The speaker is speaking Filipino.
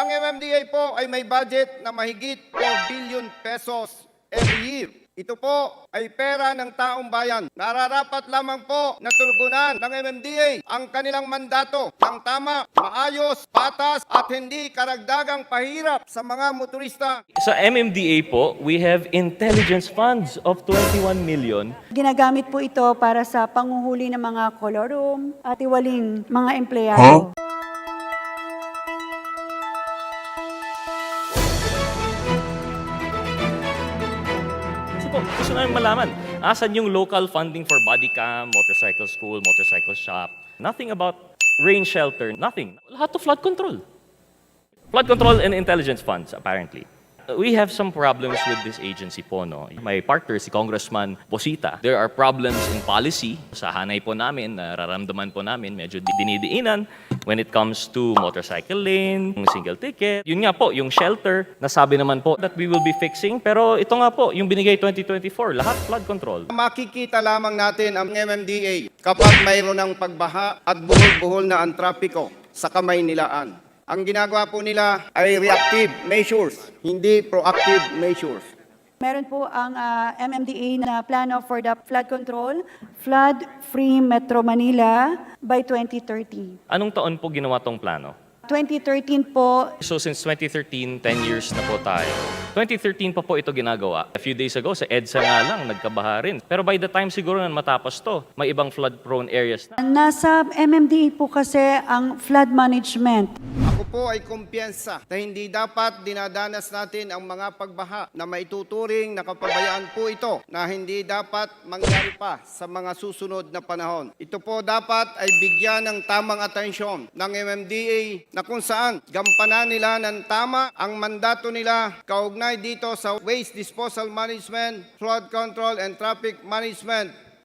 Ang MMDA po ay may budget na mahigit 4 billion pesos every year. Ito po ay pera ng taong bayan. Nararapat lamang po na tugunan ng MMDA ang kanilang mandato ng tama, maayos, patas at hindi karagdagang pahirap sa mga motorista. Sa MMDA po, we have intelligence funds of 21 million. Ginagamit po ito para sa panguhuli ng mga kolorum at iwaling mga empleyado. Gusto namin malaman, asan yung local funding for body cam, motorcycle school, motorcycle shop? Nothing about rain shelter, nothing. Lahat to flood control. Flood control and intelligence funds, apparently. We have some problems with this agency po, no? My partner, si Congressman Posita, there are problems in policy. Sa hanay po namin, nararamdaman po namin, medyo dinidiinan when it comes to motorcycle lane, single ticket. Yun nga po, yung shelter, nasabi naman po that we will be fixing. Pero ito nga po, yung binigay 2024, lahat flood control. Makikita lamang natin ang MMDA kapag mayroon ng pagbaha at buhol-buhol na ang trapiko sa Kamaynilaan. Ang ginagawa po nila ay reactive measures, hindi proactive measures. Meron po ang MMDA na plano for the flood control, flood-free Metro Manila by 2030. Anong taon po ginawa tong plano? 2013 po, So since 2013, 10 years na po tayo. 2013 pa po ito ginagawa. A few days ago, sa EDSA nga lang, nagkabaha rin. Pero by the time siguro na matapos to, may ibang flood-prone areas na. nasa MMDA po kasi ang flood management. Ako po ay kumpiyansa na hindi dapat dinadanas natin ang mga pagbaha na maituturing na kapabayaan po ito na hindi dapat mangyari pa sa mga susunod na panahon. Ito po dapat ay bigyan ng tamang atensyon ng MMDA na kung saan gampanan nila ng tama ang mandato nila kaugnay dito sa waste disposal management, flood control and traffic management